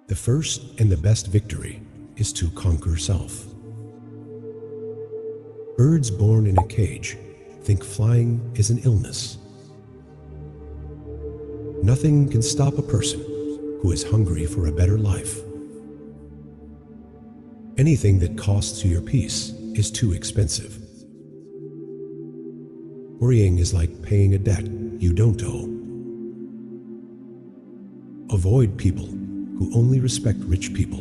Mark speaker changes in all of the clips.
Speaker 1: The first and the best victory is to conquer self. Birds born in a cage think flying is an illness. Nothing can stop a person who is hungry for a better life. Anything that costs you your peace is too expensive. Worrying is like paying a debt you don't owe. Avoid people who only respect rich people.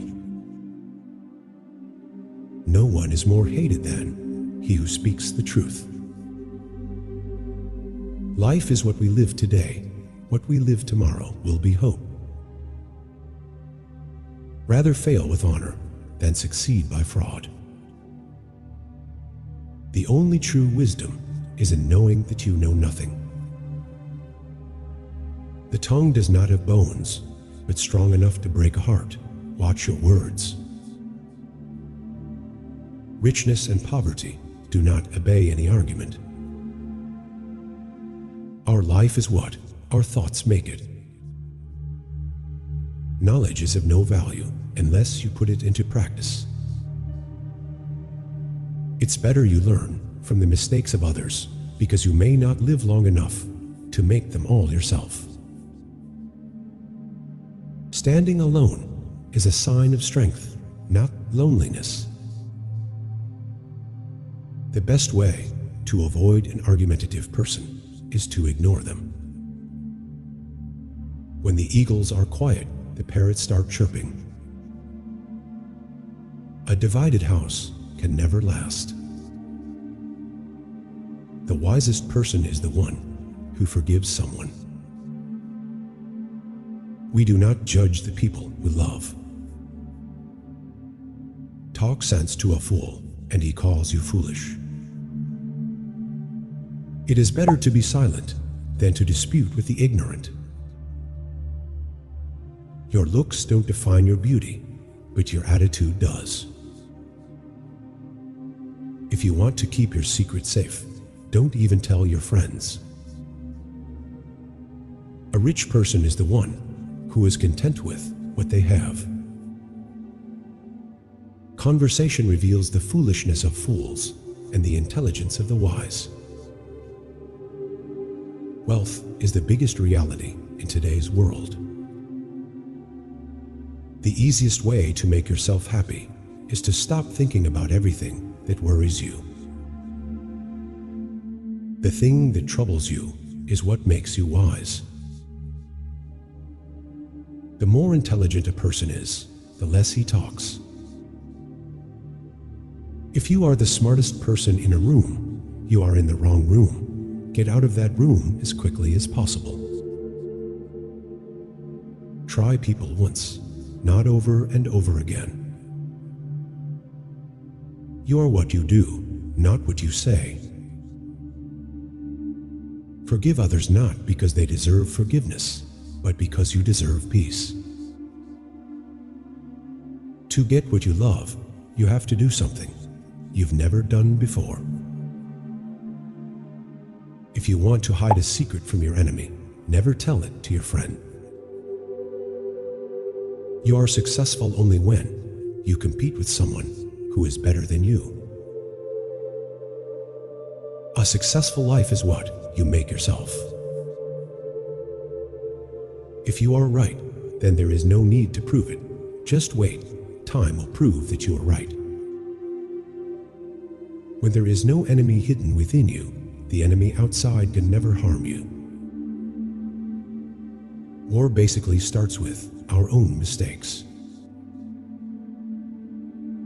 Speaker 1: No one is more hated than he who speaks the truth. Life is what we live today. What we live tomorrow will be hope. Rather fail with honor than succeed by fraud. The only true wisdom is in knowing that you know nothing. The tongue does not have bones, but strong enough to break a heart. Watch your words. Richness and poverty do not obey any argument. Our life is what our thoughts make it. Knowledge is of no value unless you put it into practice. It's better you learn from the mistakes of others, because you may not live long enough to make them all yourself. Standing alone is a sign of strength, not loneliness. The best way to avoid an argumentative person is to ignore them. When the eagles are quiet, the parrots start chirping. A divided house can never last. The wisest person is the one who forgives someone. We do not judge the people we love. Talk sense to a fool, and he calls you foolish. It is better to be silent than to dispute with the ignorant. Your looks don't define your beauty, but your attitude does. If you want to keep your secret safe, don't even tell your friends. A rich person is the one who is content with what they have. Conversation reveals the foolishness of fools and the intelligence of the wise. Wealth is the biggest reality in today's world. The easiest way to make yourself happy is to stop thinking about everything that worries you. The thing that troubles you is what makes you wise. The more intelligent a person is, the less he talks. If you are the smartest person in a room, you are in the wrong room. Get out of that room as quickly as possible. Try people once, not over and over again. You are what you do, not what you say. Forgive others not because they deserve forgiveness, but because you deserve peace. To get what you love, you have to do something you've never done before. If you want to hide a secret from your enemy, never tell it to your friend. You are successful only when you compete with someone who is better than you. A successful life is what you make yourself. If you are right, then there is no need to prove it. Just wait. Time will prove that you are right. When there is no enemy hidden within you, the enemy outside can never harm you. War basically starts with our own mistakes.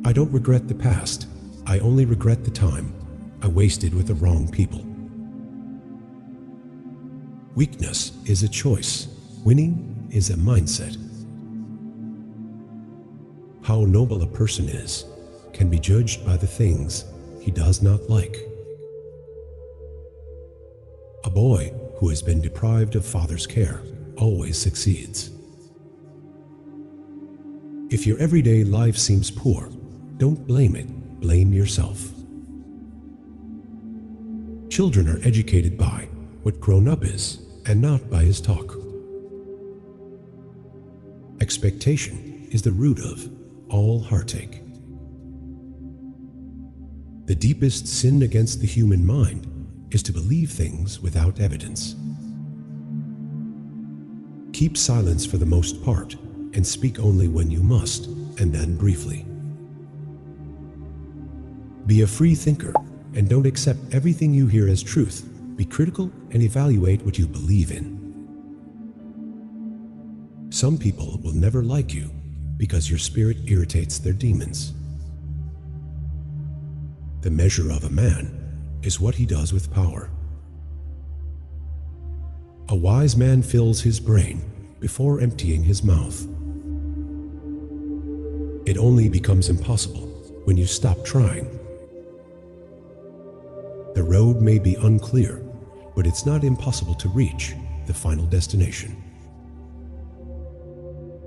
Speaker 1: I don't regret the past. I only regret the time I wasted with the wrong people. Weakness is a choice. Winning is a mindset. How noble a person is can be judged by the things he does not like. A boy who has been deprived of father's care always succeeds. If your everyday life seems poor, don't blame it, blame yourself. Children are educated by what grown-up is and not by his talk. Expectation is the root of all heartache. The deepest sin against the human mind is to believe things without evidence. Keep silence for the most part and speak only when you must, and then briefly. Be a free thinker and don't accept everything you hear as truth. Be critical and evaluate what you believe in. Some people will never like you because your spirit irritates their demons. The measure of a man is what he does with power. A wise man fills his brain before emptying his mouth. It only becomes impossible when you stop trying. The road may be unclear, but it's not impossible to reach the final destination.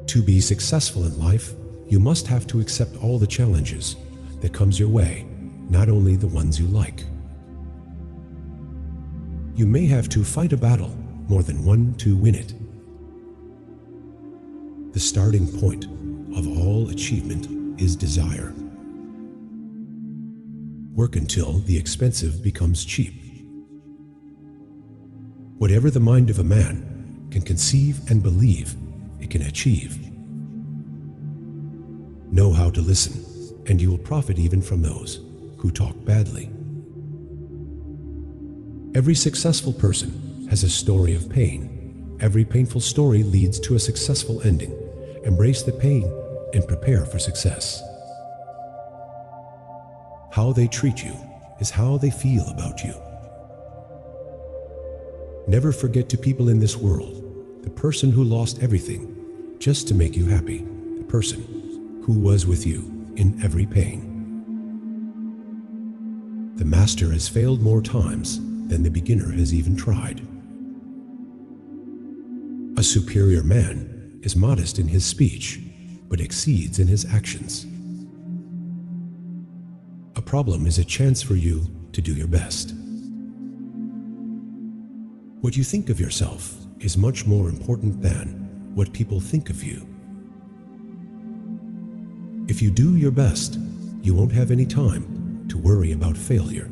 Speaker 1: To be successful in life, you must have to accept all the challenges that comes your way, not only the ones you like. You may have to fight a battle more than one to win it. The starting point of all achievement is desire. Work until the expensive becomes cheap. Whatever the mind of a man can conceive and believe, it can achieve. Know how to listen, and you will profit even from those who talk badly. Every successful person has a story of pain. Every painful story leads to a successful ending. Embrace the pain and prepare for success. How they treat you is how they feel about you. Never forget to people in this world, the person who lost everything just to make you happy, the person who was with you in every pain. The master has failed more times than the beginner has even tried. A superior man is modest in his speech, but exceeds in his actions. A problem is a chance for you to do your best. What you think of yourself is much more important than what people think of you. If you do your best, you won't have any time to worry about failure.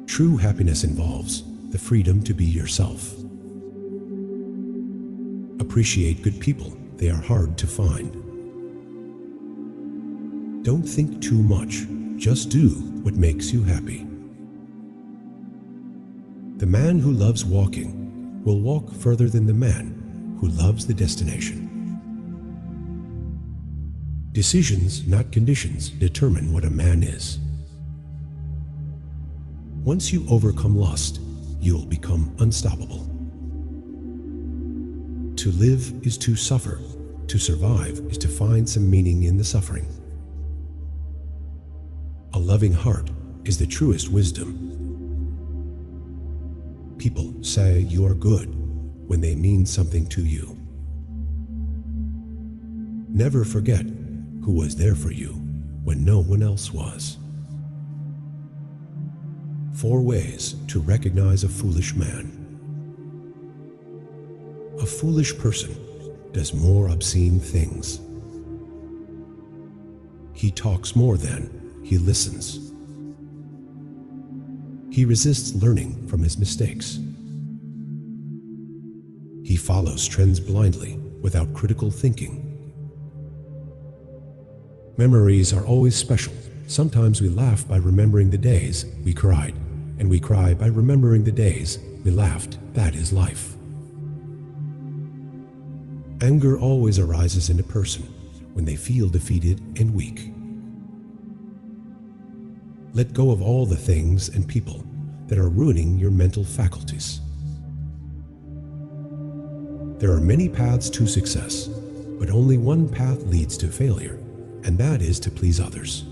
Speaker 1: True happiness involves the freedom to be yourself. Appreciate good people. They are hard to find. Don't think too much. Just do what makes you happy. The man who loves walking will walk further than the man who loves the destination. Decisions, not conditions, determine what a man is. Once you overcome lust, you'll become unstoppable. To live is to suffer. To survive is to find some meaning in the suffering. A loving heart is the truest wisdom. People say you are good when they mean something to you. Never forget who was there for you when no one else was. 4 ways to recognize a foolish man. A foolish person does more obscene things. He talks more than he listens. He resists learning from his mistakes. He follows trends blindly without critical thinking. Memories are always special. Sometimes we laugh by remembering the days we cried, and we cry by remembering the days we laughed. That is life. Anger always arises in a person when they feel defeated and weak. Let go of all the things and people that are ruining your mental faculties. There are many paths to success, but only one path leads to failure, and that is to please others.